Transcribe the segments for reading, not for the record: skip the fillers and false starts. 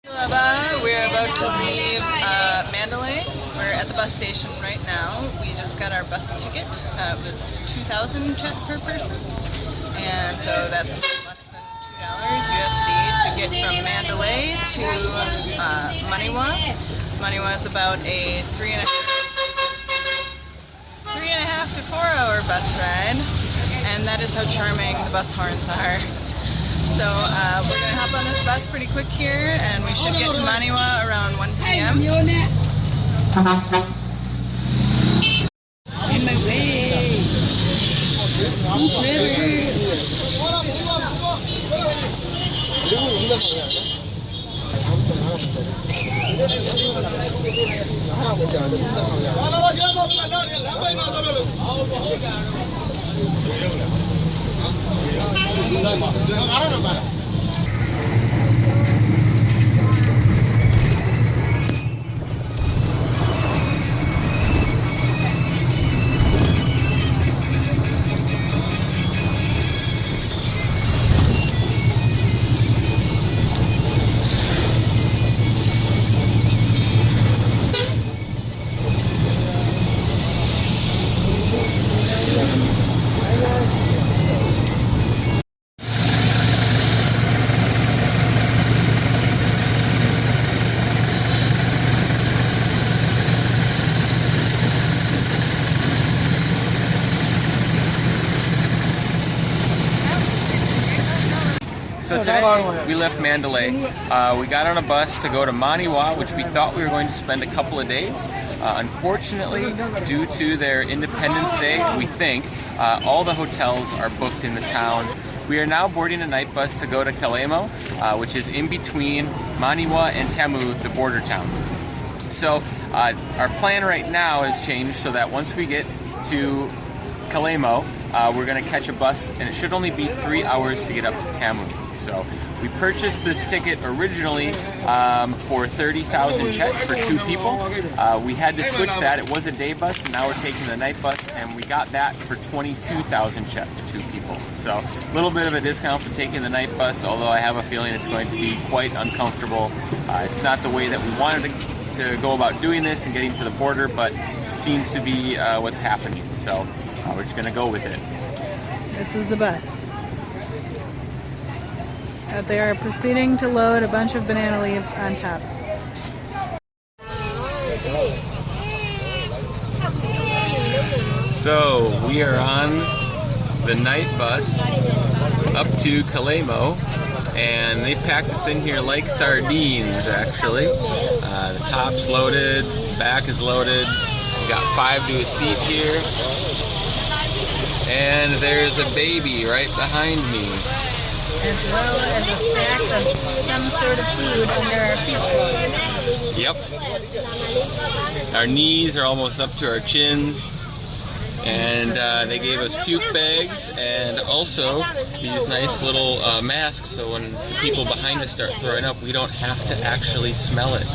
We're about to leave Mandalay. We're at the bus station right now. We just got our bus ticket. It was 2,000 Chet per person, and so that's less than $2 USD to get from Mandalay to Maniwa. Maniwa is about a three and a half to 4 hour bus ride, and that is how charming the bus horns are. So we're going to hop on this bus pretty quick here, and we should get to Maniwa around 1 p.m. In my way! So today we left Mandalay. We got on a bus to go to Maniwa, which we thought we were going to spend a couple of days. Unfortunately, due to their Independence Day, we think, all the hotels are booked in the town. We are now boarding a night bus to go to Calo, which is in between Maniwa and Tamu, the border town. So our plan right now has changed so that once we get to Calo, we're going to catch a bus, and it should only be 3 hours to get up to Tamu. So we purchased this ticket originally for 30,000 Chet for 2 people. We had to switch that. It was a day bus, and now we're taking the night bus, and we got that for 22,000 Chet for 2 people. So a little bit of a discount for taking the night bus, although I have a feeling it's going to be quite uncomfortable. It's not the way that we wanted to go about doing this and getting to the border, but it seems to be what's happening. So we're just going to go with it. This is the bus. They are proceeding to load a bunch of banana leaves on top. So we are on the night bus up to Calo, and they packed us in here like sardines, actually. The top's loaded, back is loaded. We got 5 to a seat here. And there's a baby right behind me. As well as a sack of some sort of food under our feet. Yep. Our knees are almost up to our chins. And they gave us puke bags and also these nice little masks, so when the people behind us start throwing up, we don't have to actually smell it.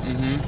Mm-hmm.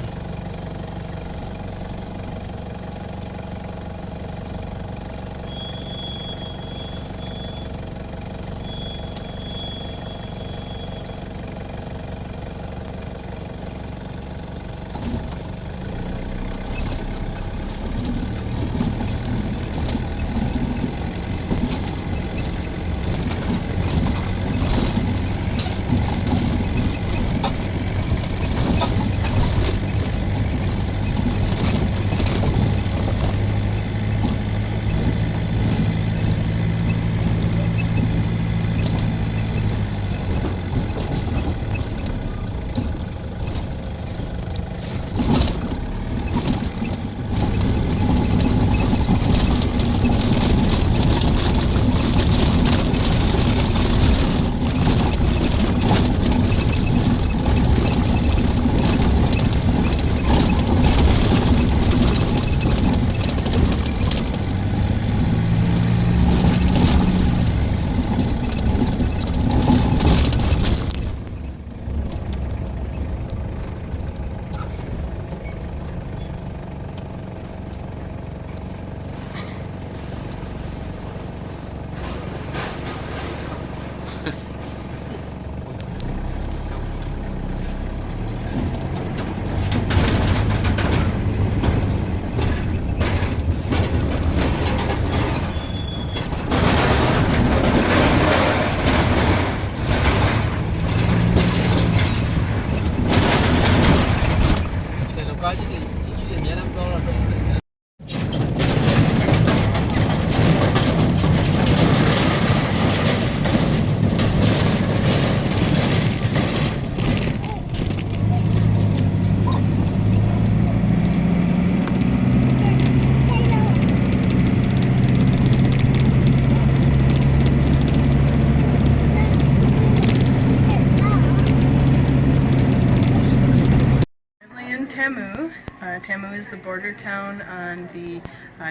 Tamu is the border town on the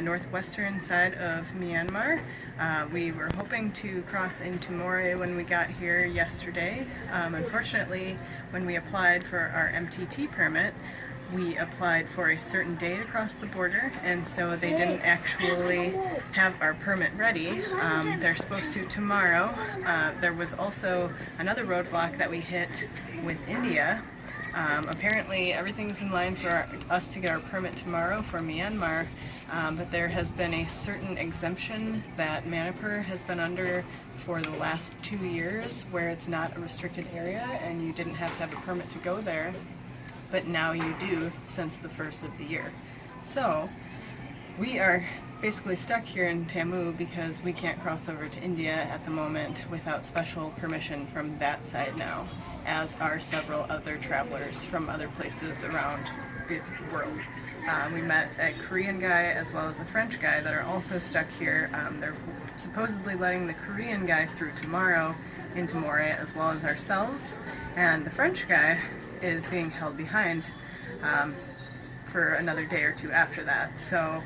northwestern side of Myanmar. We were hoping to cross into Moreh when we got here yesterday. Unfortunately, when we applied for our MTT permit, we applied for a certain day to cross the border, and so they didn't actually have our permit ready. They're supposed to tomorrow. There was also another roadblock that we hit with India. Apparently everything's in line for us to get our permit tomorrow for Myanmar, but there has been a certain exemption that Manipur has been under for the last 2 years where it's not a restricted area and you didn't have to have a permit to go there, but now you do since the first of the year. So we are basically stuck here in Tamu because we can't cross over to India at the moment without special permission from that side now, as are several other travelers from other places around the world. We met a Korean guy as well as a French guy that are also stuck here. They're supposedly letting the Korean guy through tomorrow into Moreh as well as ourselves, and the French guy is being held behind for another day or two after that. So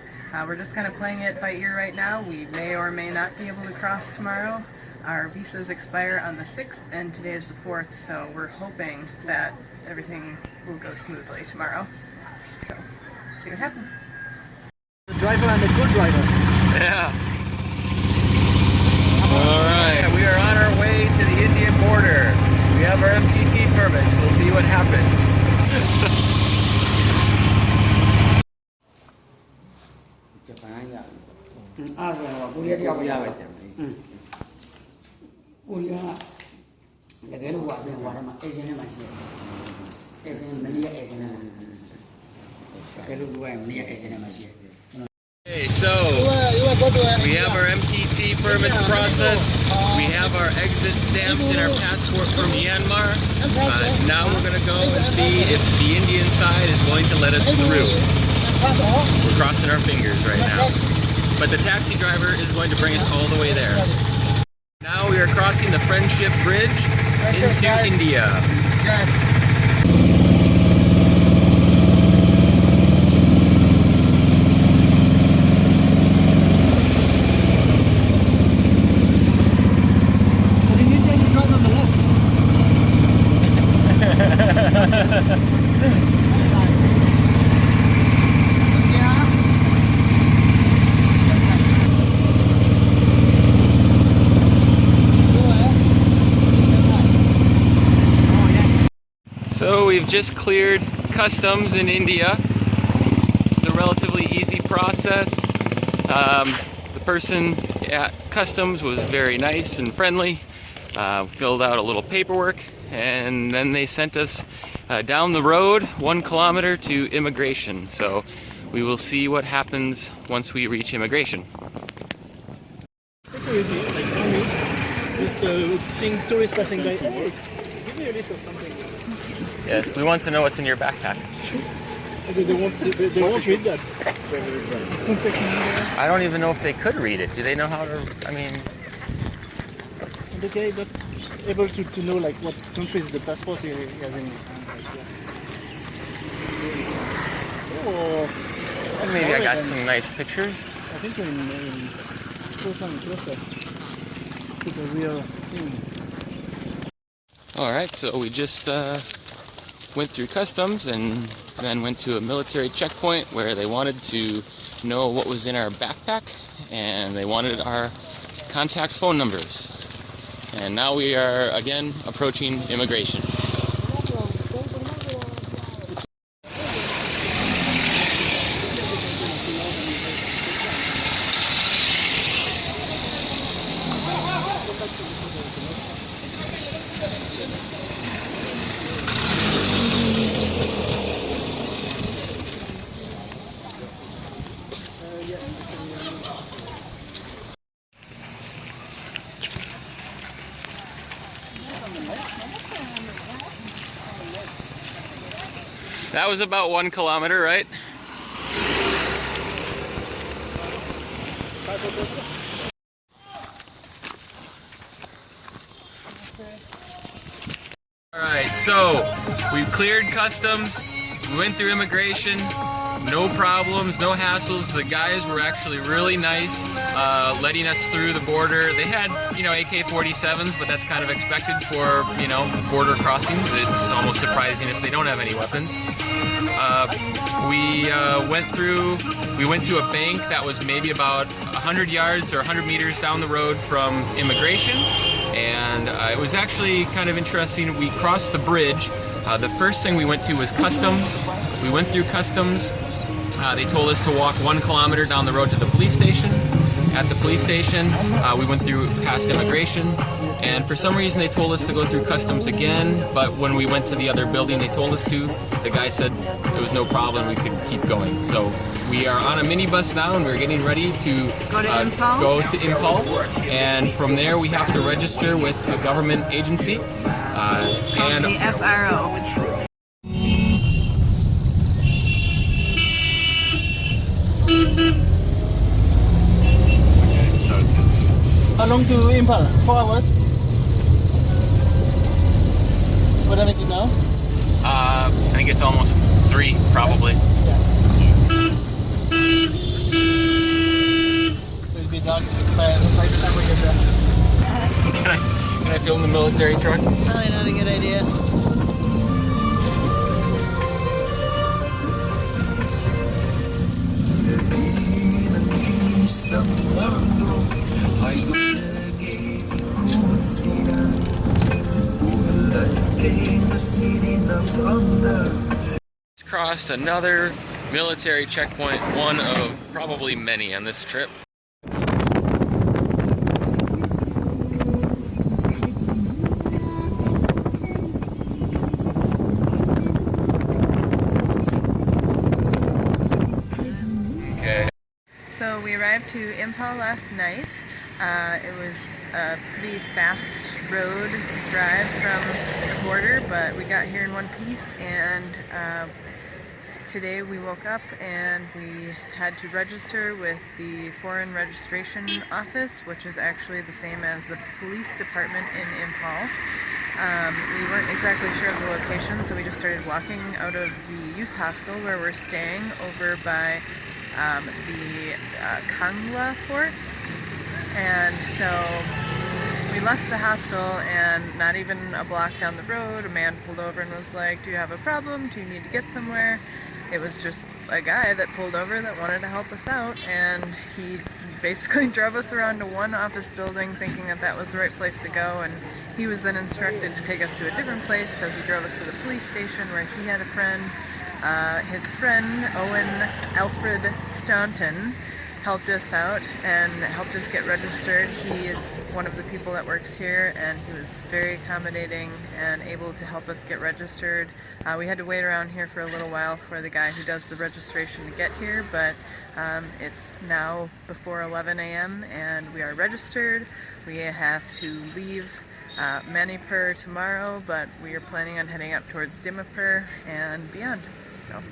we're just kind of playing it by ear right now. We may or may not be able to cross tomorrow. Our visas expire on the 6th and today is the 4th, so we're hoping that everything will go smoothly tomorrow. So, see what happens. The driver and the good driver. Yeah. Alright, we are on our way to the Indian border. We have our MTT permits. We'll see what happens. Okay, so we have our MTT permits processed. We have our exit stamps in our passport from Myanmar. Now we're going to go and see if the Indian side is going to let us through. We're crossing our fingers right now. But the taxi driver is going to bring us all the way there. Now we are crossing the Friendship Bridge into India. So we've just cleared customs in India. It's a relatively easy process. The person at customs was very nice and friendly. Filled out a little paperwork, and then they sent us down the road 1 kilometer to immigration. So we will see what happens once we reach immigration. Security, like army, just seeing tourists passing by. Hey, give me a list of something. Yes, we want to know what's in your backpack. They won't read that. I don't even know if they could read it. Do they know how to, I mean... Okay, but able to know like what country is the passport he has in his hand. Like, yeah. Oh, Maybe I got some nice pictures. I think we're in closer and closer to the real thing. Alright, so we just went through customs and then went to a military checkpoint where they wanted to know what was in our backpack and they wanted our contact phone numbers. And now we are again approaching immigration. That was about 1 kilometer, right? Alright, so we've cleared customs, we went through immigration, No problems, no hassles. The guys were actually really nice, letting us through the border. They had, you know, AK-47s, but that's kind of expected for, you know, border crossings. It's almost surprising if they don't have any weapons. We went to a bank that was maybe about 100 yards or 100 meters down the road from immigration, and it was actually kind of interesting. We crossed the bridge. The first thing we went to was customs. We went through customs. They told us to walk 1 kilometer down the road to the police station. At the police station, we went through past immigration, and for some reason they told us to go through customs again, but when we went to the other building they told us to, the guy said there was no problem, we could keep going. So we are on a minibus now, and we're getting ready to go to Impal, and from there we have to register with a government agency. And the FRO. How long to Impal? 4 hours? What time is it now? I think it's almost 3, probably. Yeah. So it'll be dark by the time we get there. Can I film the military truck? It's probably not a good idea. Crossed another military checkpoint, one of probably many on this trip. Okay. So we arrived to Impal last night. It was a pretty fast road drive from the border, but we got here in one piece, and today we woke up and we had to register with the Foreign Registration Office, which is actually the same as the police department in Impal. We weren't exactly sure of the location, so we just started walking out of the youth hostel where we're staying over by the Kangla fort. And so we left the hostel, and not even a block down the road, a man pulled over and was like, "Do you have a problem? Do you need to get somewhere?" It was just a guy that pulled over that wanted to help us out, and he basically drove us around to one office building thinking that that was the right place to go, and he was then instructed to take us to a different place, so he drove us to the police station where he had a friend. His friend, Owen Alfred Staunton, helped us out and helped us get registered. He is one of the people that works here, and he was very accommodating and able to help us get registered. We had to wait around here for a little while for the guy who does the registration to get here, but it's now before 11 a.m. and we are registered. We have to leave Manipur tomorrow, but we are planning on heading up towards Dimapur and beyond. So